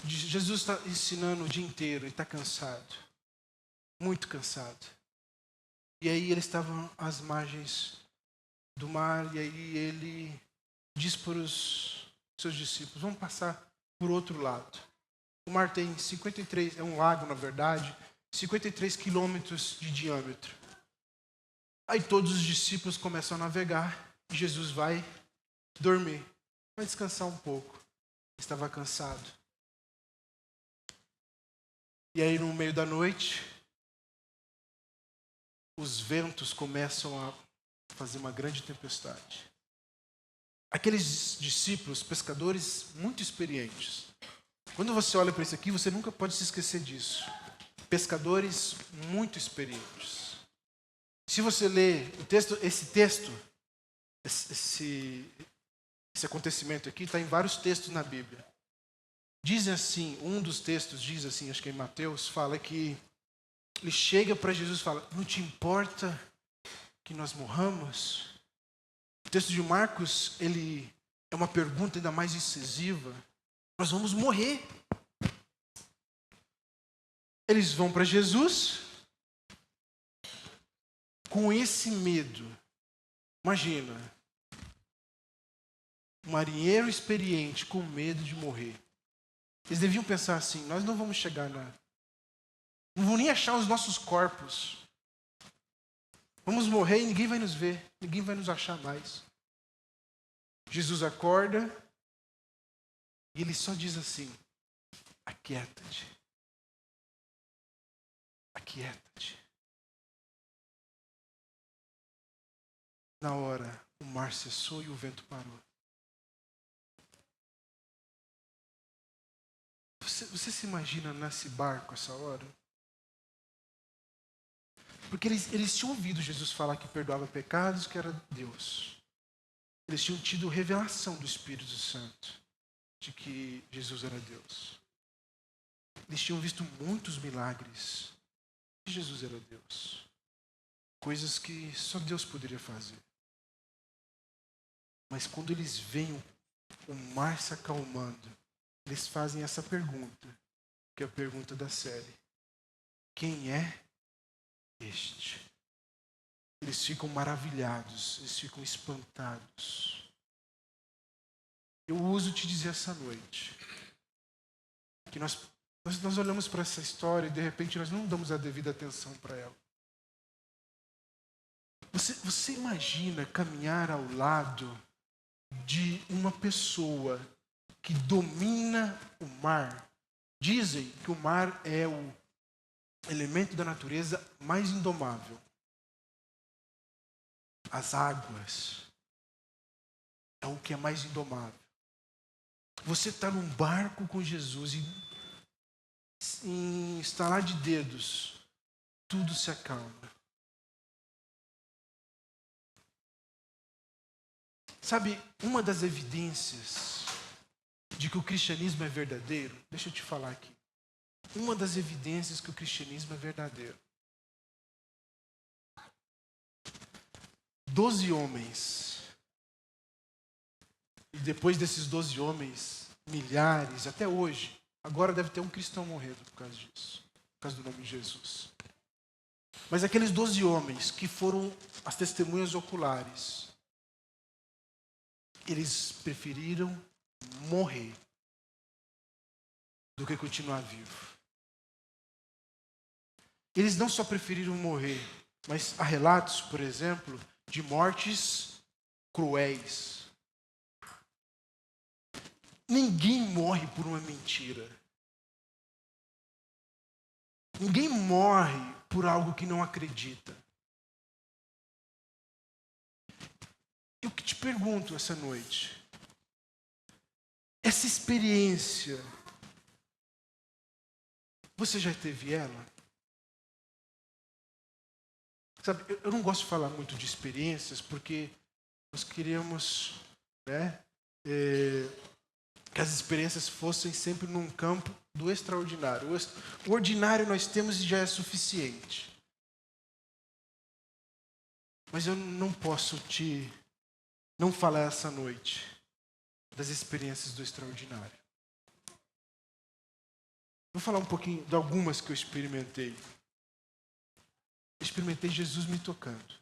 Jesus está ensinando o dia inteiro e está cansado. Muito cansado. E aí eles estavam às margens do mar e aí ele diz para os seus discípulos, vamos passar por outro lado. O mar tem 53, é um lago na verdade, 53 quilômetros de diâmetro. Aí todos os discípulos começam a navegar e Jesus vai dormir, vai descansar um pouco. Estava cansado. E aí no meio da noite, os ventos começam a fazer uma grande tempestade. Aqueles discípulos, pescadores muito experientes. Quando você olha para isso aqui, você nunca pode se esquecer disso. Pescadores muito experientes. Se você ler o texto, esse acontecimento aqui está em vários textos na Bíblia. Diz assim, um dos textos diz assim, acho que é em Mateus, fala que ele chega para Jesus e fala, não te importa que nós morramos? O texto de Marcos, ele é uma pergunta ainda mais incisiva. Nós vamos morrer. Eles vão para Jesus com esse medo. Imagina, um marinheiro experiente com medo de morrer. Eles deviam pensar assim, nós não vamos chegar na... Não vão nem achar os nossos corpos. Vamos morrer e ninguém vai nos ver. Ninguém vai nos achar mais. Jesus acorda e ele só diz assim, aquieta-te. Aquieta-te. Na hora, o mar cessou e o vento parou. Você se imagina nesse barco essa hora? Porque eles tinham ouvido Jesus falar que perdoava pecados, que era Deus. Eles tinham tido revelação do Espírito Santo de que Jesus era Deus. Eles tinham visto muitos milagres que Jesus era Deus. Coisas que só Deus poderia fazer. Mas quando eles veem o mar se acalmando, eles fazem essa pergunta, que é a pergunta da série. Quem é este? Eles ficam maravilhados, eles ficam espantados. Eu uso te dizer essa noite que nós olhamos para essa história e de repente nós não damos a devida atenção para ela. Você imagina caminhar ao lado de uma pessoa que domina o mar? Dizem que o mar é o elemento da natureza mais indomável. As águas é o que é mais indomável. Você está num barco com Jesus e em estalar de dedos, tudo se acalma. Sabe, uma das evidências de que o cristianismo é verdadeiro, deixa eu te falar aqui. Uma das evidências que o cristianismo é verdadeiro. 12 homens. E depois desses 12 homens, milhares, até hoje, Agora deve ter um cristão morrendo por causa disso, por causa do nome de Jesus. Mas aqueles 12 homens que foram as testemunhas oculares, eles preferiram morrer do que continuar vivo. Eles não só preferiram morrer, mas há relatos, por exemplo, de mortes cruéis. Ninguém morre por uma mentira. Ninguém morre por algo que não acredita. Eu que te pergunto essa noite, essa experiência, você já teve ela? Sabe, eu não gosto de falar muito de experiências, porque nós queríamos, que as experiências fossem sempre num campo do extraordinário. O ordinário nós temos e já é suficiente. Mas eu não posso não falar essa noite das experiências do extraordinário. Vou falar um pouquinho de algumas que eu experimentei. Eu experimentei Jesus me tocando.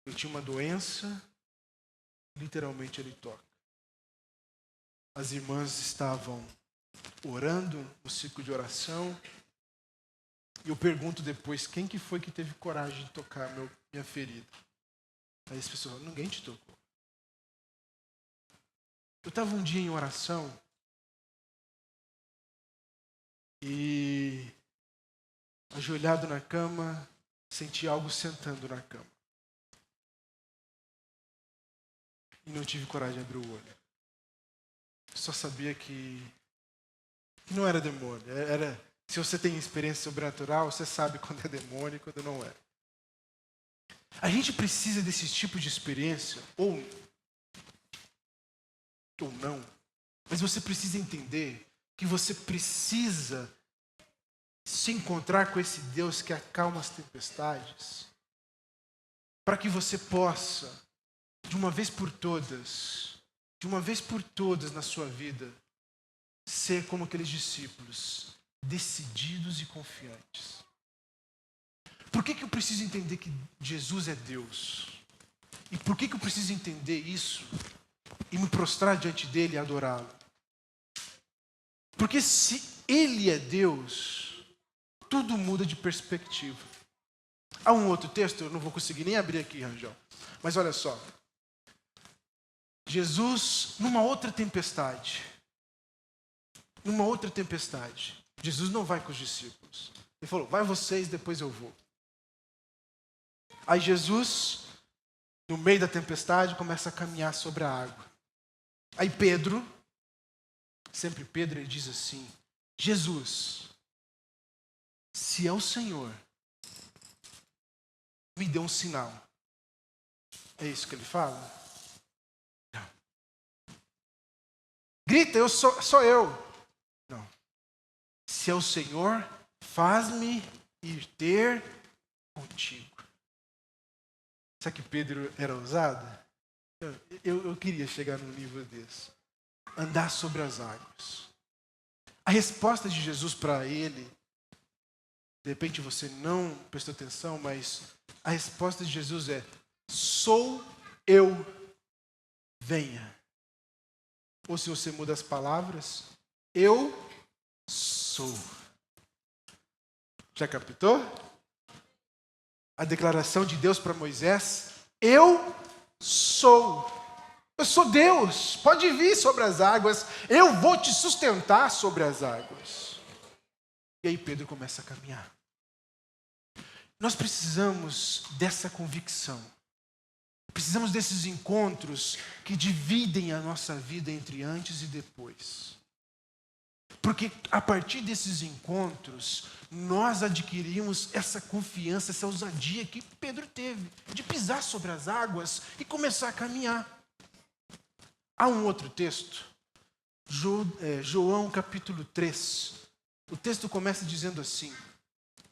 Eu tinha uma doença, literalmente ele toca. As irmãs estavam orando no ciclo de oração. E eu pergunto depois, quem que foi que teve coragem de tocar minha ferida? Aí as pessoas falam, ninguém te tocou. Eu estava um dia em oração e, ajoelhado na cama, senti algo sentando na cama. E não tive coragem de abrir o olho. Só sabia que não era demônio. Se você tem experiência sobrenatural, você sabe quando é demônio e quando não é. A gente precisa desse tipo de experiência, ou não, mas você precisa entender que você precisa se encontrar com esse Deus que acalma as tempestades, para que você possa, de uma vez por todas na sua vida, ser como aqueles discípulos, decididos e confiantes. Por que eu preciso entender que Jesus é Deus? E por que eu preciso entender isso e me prostrar diante dele e adorá-lo? Porque se ele é Deus, tudo muda de perspectiva. Há um outro texto, eu não vou conseguir nem abrir aqui, Rangel. Mas olha só. Jesus, numa outra tempestade, Jesus não vai com os discípulos. Ele falou, vai vocês, depois eu vou. Aí Jesus, no meio da tempestade, começa a caminhar sobre a água. Aí Pedro, sempre Pedro, ele diz assim, Jesus, se é o Senhor, me dê um sinal. É isso que ele fala? Não. Grita, sou eu. Não. Se é o Senhor, faz-me ir ter contigo. Sabe que Pedro era ousado? Eu queria chegar num nível desse. Andar sobre as águas. A resposta de Jesus para ele, de repente você não prestou atenção, mas a resposta de Jesus é, sou eu, venha. Ou se você muda as palavras, eu sou. Já captou? A declaração de Deus para Moisés, eu sou. Eu sou Deus, pode vir sobre as águas, eu vou te sustentar sobre as águas. E aí Pedro começa a caminhar. Nós precisamos dessa convicção. Precisamos desses encontros que dividem a nossa vida entre antes e depois. Porque a partir desses encontros, nós adquirimos essa confiança, essa ousadia que Pedro teve, de pisar sobre as águas e começar a caminhar. Há um outro texto, João capítulo 3. O texto começa dizendo assim,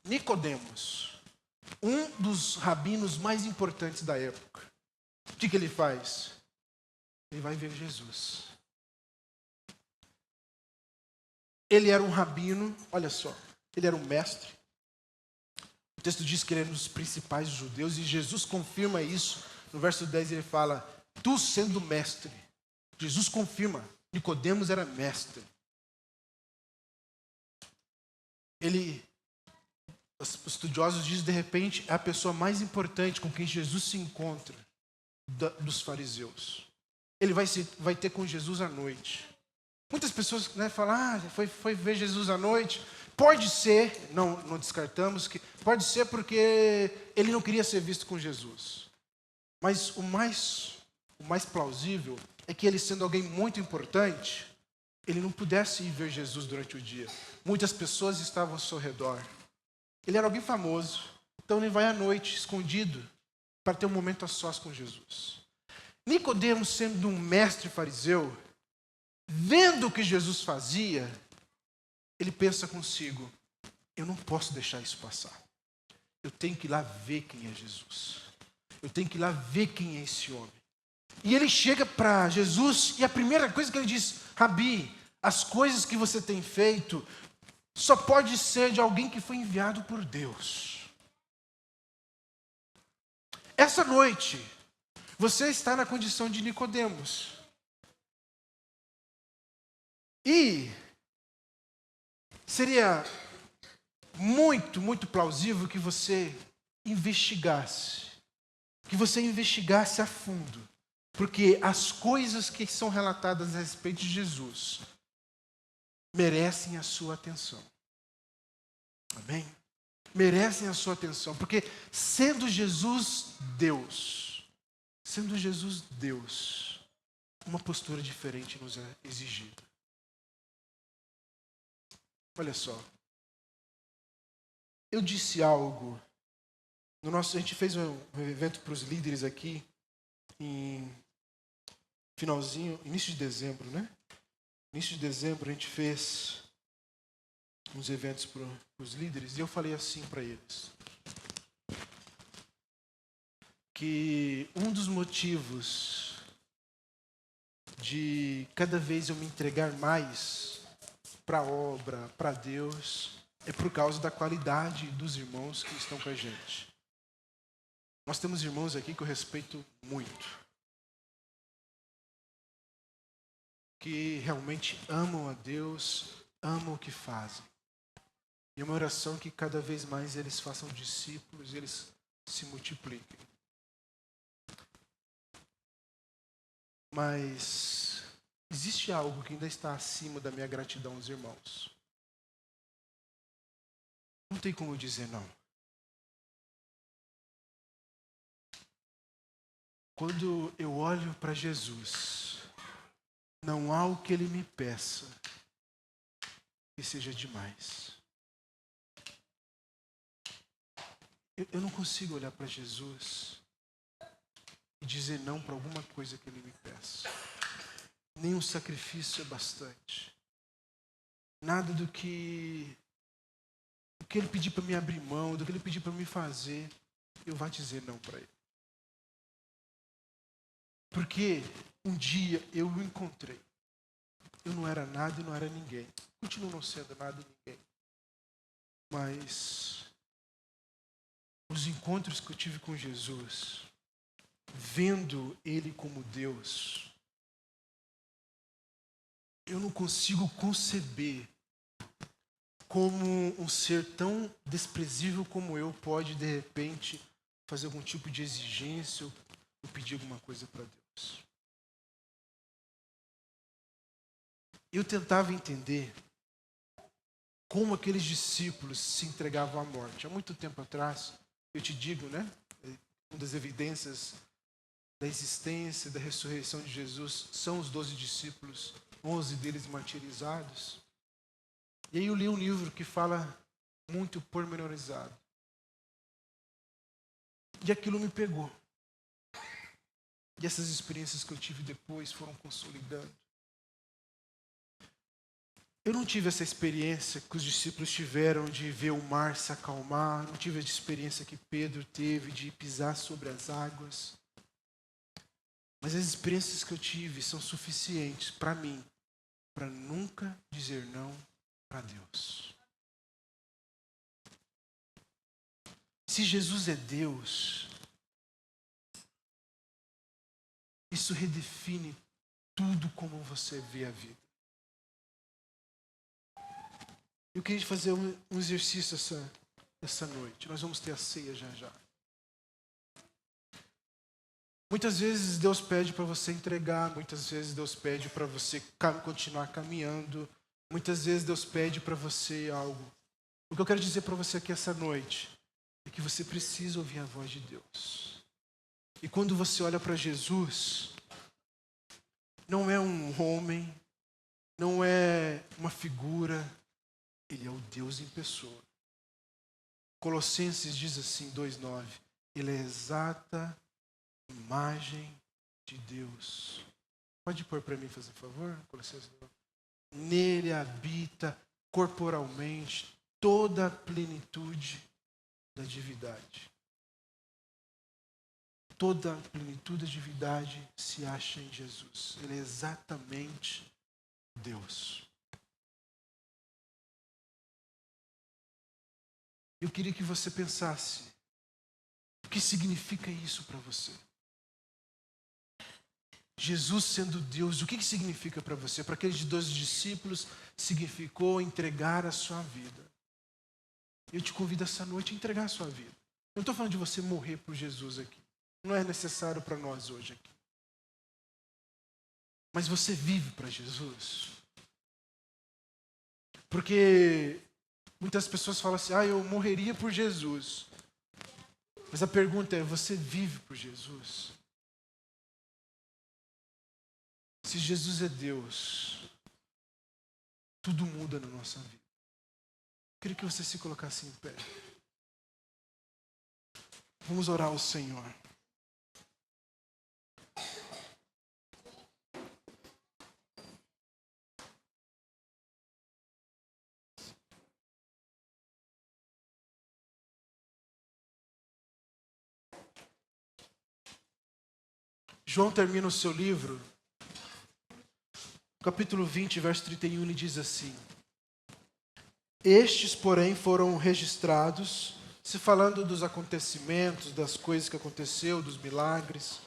Nicodemos, um dos rabinos mais importantes da época, o que ele faz? Ele vai ver Jesus. Ele era um rabino, olha só, ele era um mestre. O texto diz que ele era um dos principais judeus, e Jesus confirma isso. No verso 10 ele fala, tu sendo mestre. Jesus confirma, Nicodemos era mestre. Os estudiosos dizem, de repente, é a pessoa mais importante com quem Jesus se encontra dos fariseus. Ele vai ter com Jesus à noite. Muitas pessoas falam, foi ver Jesus à noite. Pode ser, não descartamos, que pode ser porque ele não queria ser visto com Jesus. Mas o mais plausível é que ele, sendo alguém muito importante, ele não pudesse ir ver Jesus durante o dia. Muitas pessoas estavam ao seu redor. Ele era alguém famoso, então ele vai à noite, escondido, para ter um momento a sós com Jesus. Nicodemos, sendo um mestre fariseu, vendo o que Jesus fazia, ele pensa consigo, eu não posso deixar isso passar. Eu tenho que ir lá ver quem é Jesus. Eu tenho que ir lá ver quem é esse homem. E ele chega para Jesus e a primeira coisa que ele diz, Rabi, as coisas que você tem feito só pode ser de alguém que foi enviado por Deus. Essa noite, você está na condição de Nicodemos. E seria muito, muito plausível que você investigasse a fundo, porque as coisas que são relatadas a respeito de Jesus merecem a sua atenção. Amém? Merecem a sua atenção, porque sendo Jesus Deus, uma postura diferente nos é exigida. Olha só, eu disse algo, a gente fez um evento para os líderes aqui, em início de dezembro, né? Início de dezembro a gente fez uns eventos para os líderes, e eu falei assim para eles, que um dos motivos de cada vez eu me entregar mais para a obra, para Deus, é por causa da qualidade dos irmãos que estão com a gente. Nós temos irmãos aqui que eu respeito muito, que realmente amam a Deus, amam o que fazem. E uma oração que cada vez mais eles façam discípulos e eles se multipliquem. Mas existe algo que ainda está acima da minha gratidão aos irmãos. Não tem como eu dizer não. Quando eu olho para Jesus, não há o que Ele me peça que seja demais. Eu não consigo olhar para Jesus e dizer não para alguma coisa que Ele me peça. Nenhum sacrifício é bastante. Nada do que Ele pedir para me abrir mão, do que Ele pedir para me fazer, eu vou dizer não para Ele. Porque um dia eu o encontrei. Eu não era nada e não era ninguém. Continuo não sendo nada e ninguém. Mas os encontros que eu tive com Jesus, vendo Ele como Deus, eu não consigo conceber como um ser tão desprezível como eu pode, de repente, fazer algum tipo de exigência ou pedir alguma coisa para Deus. Eu tentava entender como aqueles discípulos se entregavam à morte. Há muito tempo atrás, eu te digo, uma das evidências da existência, da ressurreição de Jesus, são os 12 discípulos, 11 deles martirizados. E aí eu li um livro que fala muito pormenorizado. E aquilo me pegou. E essas experiências que eu tive depois foram consolidando. Eu não tive essa experiência que os discípulos tiveram de ver o mar se acalmar. Não tive a experiência que Pedro teve de pisar sobre as águas. Mas as experiências que eu tive são suficientes para mim, para nunca dizer não para Deus. Se Jesus é Deus, isso redefine tudo como você vê a vida. Eu queria fazer um exercício essa noite. Nós vamos ter a ceia já já. Muitas vezes Deus pede para você entregar, muitas vezes Deus pede para você continuar caminhando, muitas vezes Deus pede para você algo. O que eu quero dizer para você aqui essa noite é que você precisa ouvir a voz de Deus. E quando você olha para Jesus, não é um homem, não é uma figura, Ele é o Deus em pessoa. Colossenses diz assim, 2:9, Ele é a exata imagem de Deus. Pode pôr para mim, fazer favor? Colossenses 2. Nele habita corporalmente toda a plenitude da divindade. Toda a plenitude da divindade se acha em Jesus. Ele é exatamente Deus. Eu queria que você pensasse, o que significa isso para você? Jesus sendo Deus, o que significa para você? Para aqueles 12 discípulos, significou entregar a sua vida. Eu te convido essa noite a entregar a sua vida. Eu não estou falando de você morrer por Jesus aqui. Não é necessário para nós hoje aqui. Mas você vive para Jesus. Porque muitas pessoas falam assim, eu morreria por Jesus. Mas a pergunta é, você vive por Jesus? Se Jesus é Deus, tudo muda na nossa vida. Eu queria que você se colocasse em pé. Vamos orar ao Senhor. João termina o seu livro, capítulo 20, verso 31, ele diz assim: Estes, porém, foram registrados, se falando dos acontecimentos, das coisas que aconteceu, dos milagres.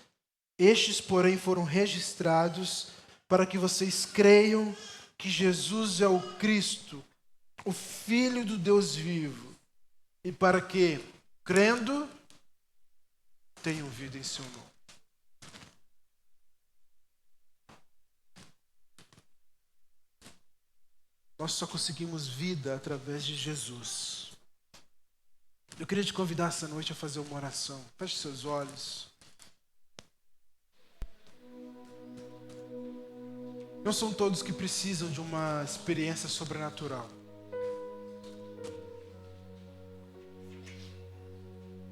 Estes, porém, foram registrados para que vocês creiam que Jesus é o Cristo, o Filho do Deus vivo, e para que, crendo, tenham vida em seu nome. Nós só conseguimos vida através de Jesus. Eu queria te convidar essa noite a fazer uma oração. Feche seus olhos. Não são todos que precisam de uma experiência sobrenatural.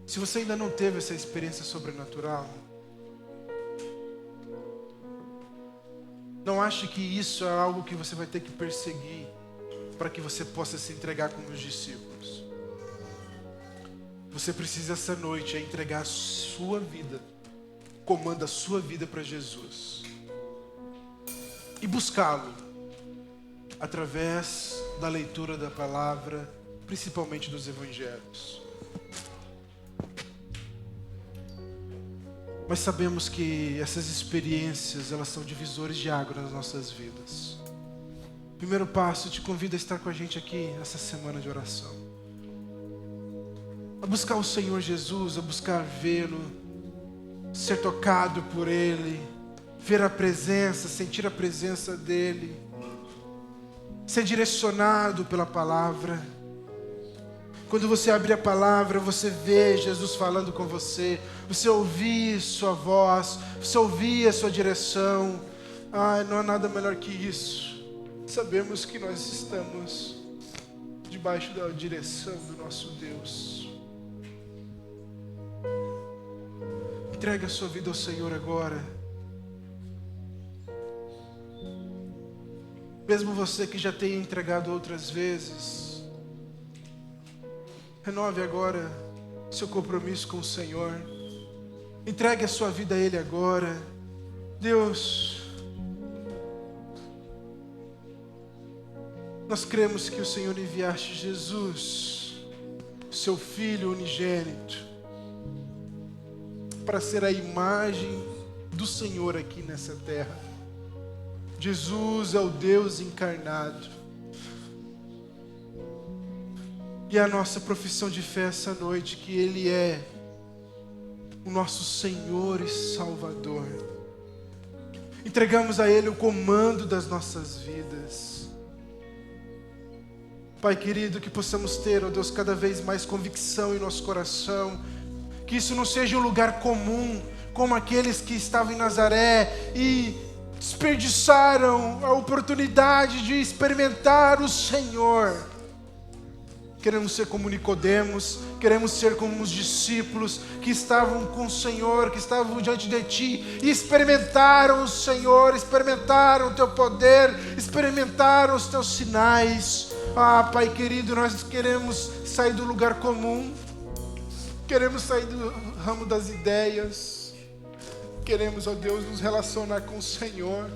Se você ainda não teve essa experiência sobrenatural, não ache que isso é algo que você vai ter que perseguir para que você possa se entregar como os discípulos. Você precisa essa noite entregar a sua vida, comanda a sua vida para Jesus e buscá-lo através da leitura da palavra, principalmente dos evangelhos. Mas sabemos que essas experiências, elas são divisores de água nas nossas vidas. Primeiro passo, eu te convido a estar com a gente aqui essa semana de oração. A buscar o Senhor Jesus, a buscar vê-lo, ser tocado por Ele, ver a presença, sentir a presença dEle, ser direcionado pela palavra. Quando você abrir a palavra, você vê Jesus falando com você, você ouvir sua voz, você ouvir a sua direção. Não há nada melhor que isso. Sabemos que nós estamos debaixo da direção do nosso Deus. Entregue a sua vida ao Senhor agora. Mesmo você que já tenha entregado outras vezes, renove agora seu compromisso com o Senhor. Entregue a sua vida a Ele agora. Deus, Nós cremos que o Senhor enviaste Jesus, seu Filho unigênito, para ser a imagem do Senhor aqui nessa terra. Jesus é o Deus encarnado. E a nossa profissão de fé essa noite, que Ele é o nosso Senhor e Salvador. Entregamos a Ele o comando das nossas vidas. Pai querido, que possamos ter, ó Deus, cada vez mais convicção em nosso coração, que isso não seja um lugar comum, como aqueles que estavam em Nazaré e desperdiçaram a oportunidade de experimentar o Senhor. Queremos ser como Nicodemos, queremos ser como os discípulos que estavam com o Senhor, que estavam diante de Ti e experimentaram o Senhor, experimentaram o Teu poder, experimentaram os Teus sinais. Pai querido, nós queremos sair do lugar comum, queremos sair do ramo das ideias, queremos, ó Deus, nos relacionar com o Senhor.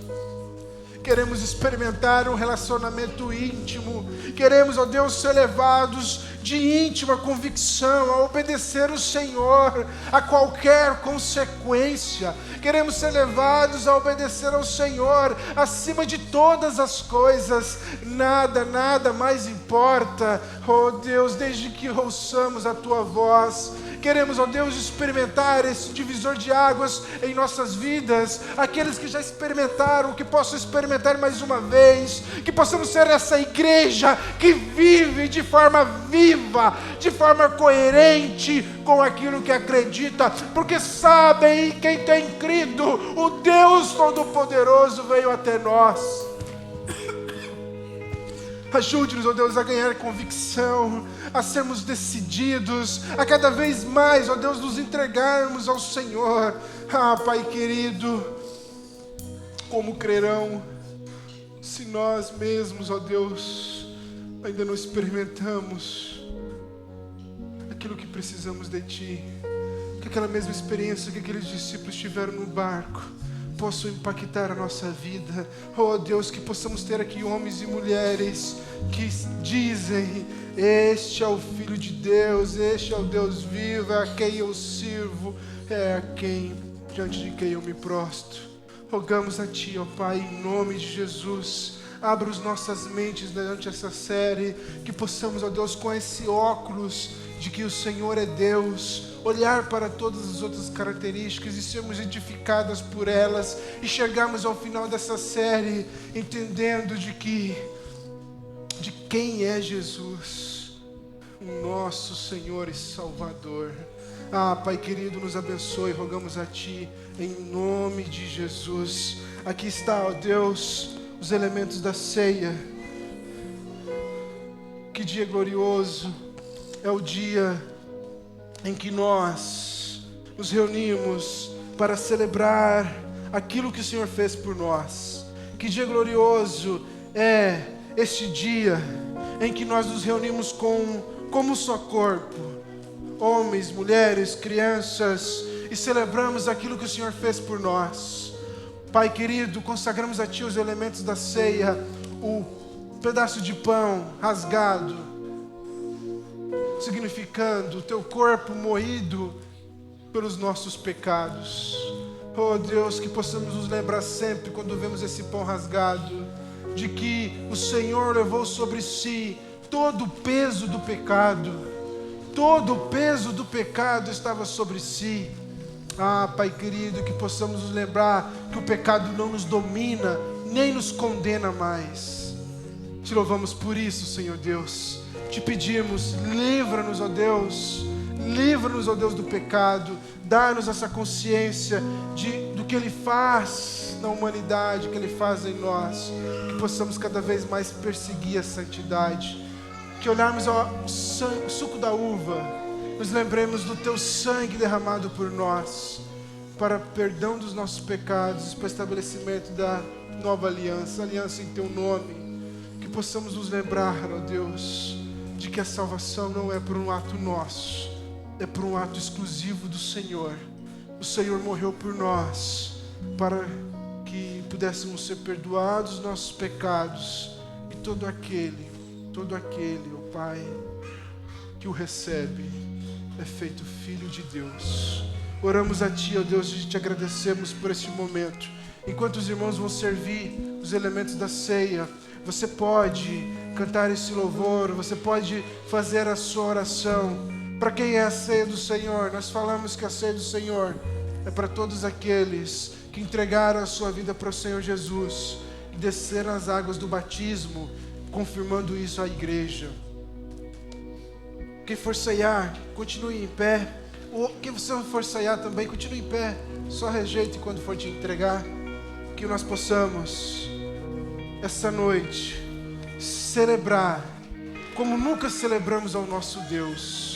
Queremos experimentar um relacionamento íntimo. Queremos, ó Deus, ser levados de íntima convicção a obedecer o Senhor a qualquer consequência. Queremos ser levados a obedecer ao Senhor acima de todas as coisas. Nada mais importa, ó Deus, desde que ouçamos a Tua voz. Queremos, ó Deus, experimentar esse divisor de águas em nossas vidas. Aqueles que já experimentaram, que possam experimentar mais uma vez. Que possamos ser essa igreja que vive de forma viva, de forma coerente com aquilo que acredita. Porque sabem quem tem crido, o Deus Todo-Poderoso veio até nós. Ajude-nos, ó Deus, a ganhar convicção, a sermos decididos, a cada vez mais, ó Deus, nos entregarmos ao Senhor. Pai querido, como crerão se nós mesmos, ó Deus, ainda não experimentamos aquilo que precisamos de Ti? Que aquela mesma experiência que aqueles discípulos tiveram no barco possam impactar a nossa vida. Oh Deus, que possamos ter aqui homens e mulheres que dizem: este é o Filho de Deus, este é o Deus vivo, é a quem eu sirvo, é a quem, diante de quem eu me prostro. Rogamos a Ti, ó Pai, em nome de Jesus, abra as nossas mentes durante essa série, que possamos, ó Deus, com esse óculos de que o Senhor é Deus, olhar para todas as outras características e sermos edificadas por elas, e chegarmos ao final dessa série entendendo de quem é Jesus, o nosso Senhor e Salvador. Pai querido, nos abençoe, rogamos a Ti, em nome de Jesus. Aqui está, ó Deus, os elementos da ceia. Que dia glorioso é o dia em que nós nos reunimos para celebrar aquilo que o Senhor fez por nós. Que dia glorioso é este dia em que nós nos reunimos como um só corpo, homens, mulheres, crianças, e celebramos aquilo que o Senhor fez por nós. Pai querido, consagramos a Ti os elementos da ceia, o pedaço de pão rasgado, significando o Teu corpo moído pelos nossos pecados. Oh Deus, que possamos nos lembrar sempre, quando vemos esse pão rasgado, de que o Senhor levou sobre si todo o peso do pecado. Todo o peso do pecado estava sobre si. Pai querido, que possamos nos lembrar que o pecado não nos domina, nem nos condena mais. Te louvamos por isso, Senhor Deus. Te pedimos, livra-nos, ó Deus, livra-nos, ó Deus, do pecado, dá-nos essa consciência do que Ele faz na humanidade, que Ele faz em nós, que possamos cada vez mais perseguir a santidade, que olharmos ao suco da uva, nos lembremos do Teu sangue derramado por nós, para perdão dos nossos pecados, para o estabelecimento da nova aliança, aliança em Teu nome, que possamos nos lembrar, ó Deus, de que a salvação não é por um ato nosso, é por um ato exclusivo do Senhor. O Senhor morreu por nós, para que pudéssemos ser perdoados os nossos pecados e todo aquele, ó Pai, que o recebe, é feito filho de Deus. Oramos a Ti, ó Deus, e te agradecemos por este momento. Enquanto os irmãos vão servir os elementos da ceia, você pode cantar esse louvor, você pode fazer a sua oração. Para quem é a ceia do Senhor? Nós falamos que a ceia do Senhor é para todos aqueles que entregaram a sua vida para o Senhor Jesus e desceram as águas do batismo, confirmando isso à igreja. Quem for ceiar, continue em pé. Ou quem você for ceiar também, continue em pé. Só rejeite quando for te entregar. Que nós possamos, essa noite, celebrar como nunca celebramos ao nosso Deus.